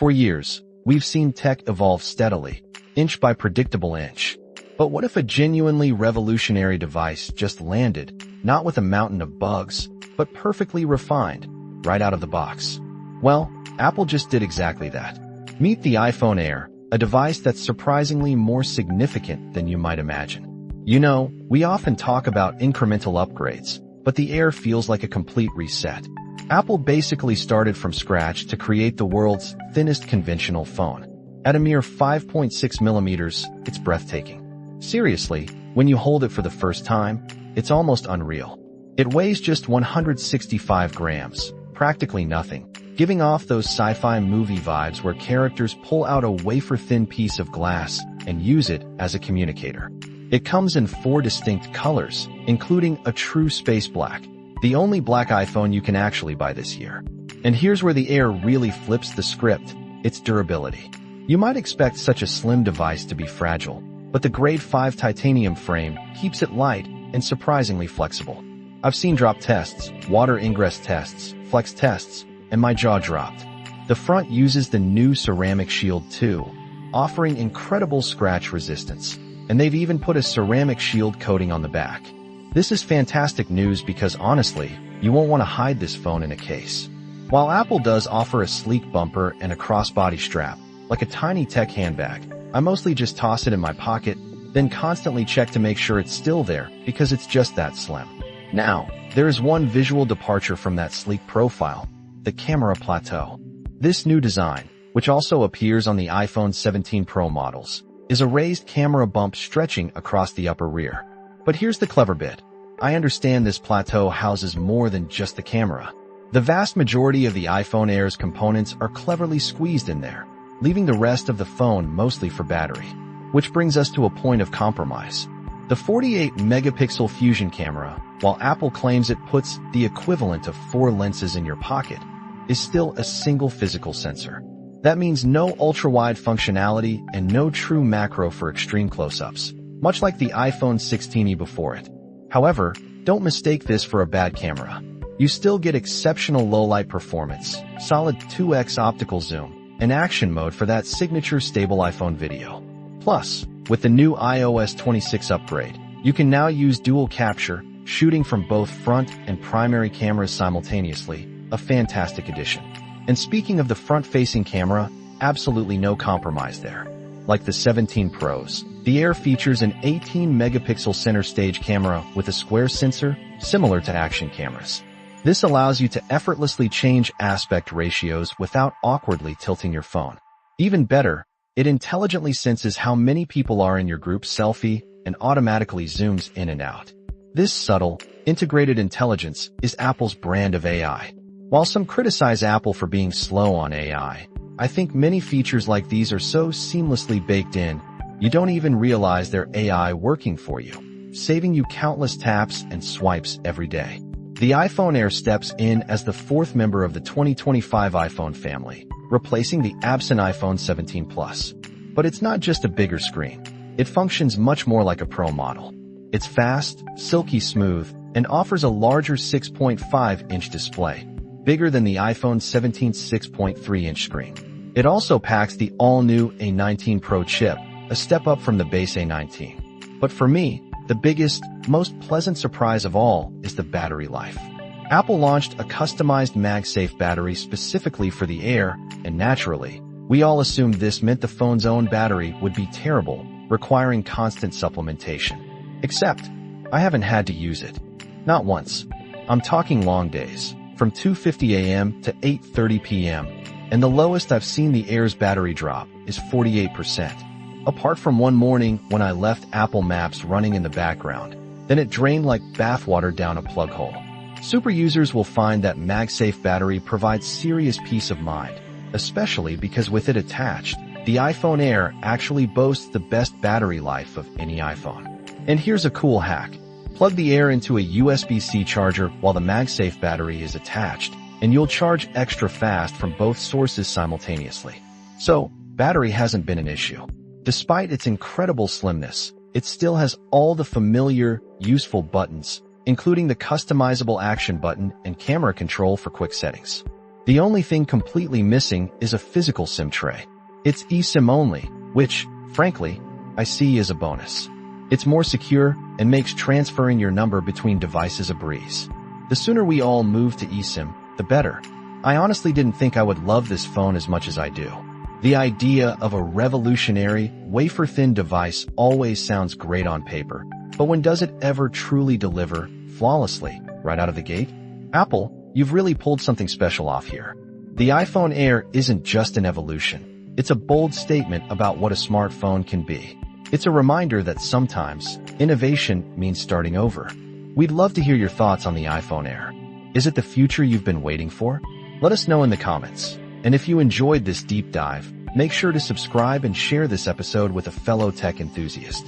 For years, we've seen tech evolve steadily, inch by predictable inch. But what if a genuinely revolutionary device just landed, not with a mountain of bugs, but perfectly refined, right out of the box? Well, Apple just did exactly that. Meet the iPhone Air, a device that's surprisingly more significant than you might imagine. You know, we often talk about incremental upgrades, but the Air feels like a complete reset. Apple basically started from scratch to create the world's thinnest conventional phone. At a mere 5.6 millimeters, it's breathtaking. Seriously, when you hold it for the first time, it's almost unreal. It weighs just 165 grams, practically nothing, giving off those sci-fi movie vibes where characters pull out a wafer-thin piece of glass and use it as a communicator. It comes in 4 distinct colors, including a true space black, the only black iPhone you can actually buy this year. And here's where the Air really flips the script: its durability. You might expect such a slim device to be fragile, but the grade 5 titanium frame keeps it light and surprisingly flexible. I've seen drop tests, water ingress tests, flex tests, and my jaw dropped. The front uses the new ceramic shield too, offering incredible scratch resistance, and they've even put a ceramic shield coating on the back. This is fantastic news because honestly, you won't want to hide this phone in a case. While Apple does offer a sleek bumper and a crossbody strap, like a tiny tech handbag, I mostly just toss it in my pocket, then constantly check to make sure it's still there because it's just that slim. Now, there is one visual departure from that sleek profile: the camera plateau. This new design, which also appears on the iPhone 17 Pro models, is a raised camera bump stretching across the upper rear. But here's the clever bit. I understand this plateau houses more than just the camera. The vast majority of the iPhone Air's components are cleverly squeezed in there, leaving the rest of the phone mostly for battery. Which brings us to a point of compromise. The 48-megapixel Fusion camera, while Apple claims it puts the equivalent of 4 lenses in your pocket, is still a single physical sensor. That means no ultra-wide functionality and no true macro for extreme close-ups, much like the iPhone 16e before it. However, don't mistake this for a bad camera. You still get exceptional low-light performance, solid 2x optical zoom, and action mode for that signature stable iPhone video. Plus, with the new iOS 26 upgrade, you can now use dual capture, shooting from both front and primary cameras simultaneously, a fantastic addition. And speaking of the front-facing camera, absolutely no compromise there. Like the 17 Pros, the Air features an 18-megapixel center stage camera with a square sensor, similar to action cameras. This allows you to effortlessly change aspect ratios without awkwardly tilting your phone. Even better, it intelligently senses how many people are in your group selfie and automatically zooms in and out. This subtle, integrated intelligence is Apple's brand of AI. While some criticize Apple for being slow on AI, I think many features like these are so seamlessly baked in, you don't even realize they're AI working for you, saving you countless taps and swipes every day. The iPhone Air steps in as the 4th member of the 2025 iPhone family, replacing the absent iPhone 17 Plus. But it's not just a bigger screen. It functions much more like a Pro model. It's fast, silky smooth, and offers a larger 6.5-inch display, bigger than the iPhone 17's 6.3-inch screen. It also packs the all-new A19 Pro chip, a step up from the base A19. But for me, the biggest, most pleasant surprise of all is the battery life. Apple launched a customized MagSafe battery specifically for the Air, and naturally, we all assumed this meant the phone's own battery would be terrible, requiring constant supplementation. Except, I haven't had to use it. Not once. I'm talking long days, from 2:50 a.m. to 8:30 p.m., and the lowest I've seen the Air's battery drop is 48%. Apart from one morning when I left Apple Maps running in the background, then it drained like bathwater down a plug hole. Super users will find that MagSafe battery provides serious peace of mind, especially because with it attached, the iPhone Air actually boasts the best battery life of any iPhone. And here's a cool hack. Plug the Air into a USB-C charger while the MagSafe battery is attached, and you'll charge extra fast from both sources simultaneously. So, battery hasn't been an issue. Despite its incredible slimness, it still has all the familiar, useful buttons, including the customizable action button and camera control for quick settings. The only thing completely missing is a physical SIM tray. It's eSIM only, which, frankly, I see as a bonus. It's more secure and makes transferring your number between devices a breeze. The sooner we all move to eSIM, the better. I honestly didn't think I would love this phone as much as I do. The idea of a revolutionary, wafer-thin device always sounds great on paper, but when does it ever truly deliver flawlessly right out of the gate? Apple, you've really pulled something special off here. The iPhone Air isn't just an evolution. It's a bold statement about what a smartphone can be. It's a reminder that sometimes innovation means starting over. We'd love to hear your thoughts on the iPhone Air. Is it the future you've been waiting for? Let us know in the comments. And if you enjoyed this deep dive, make sure to subscribe and share this episode with a fellow tech enthusiast.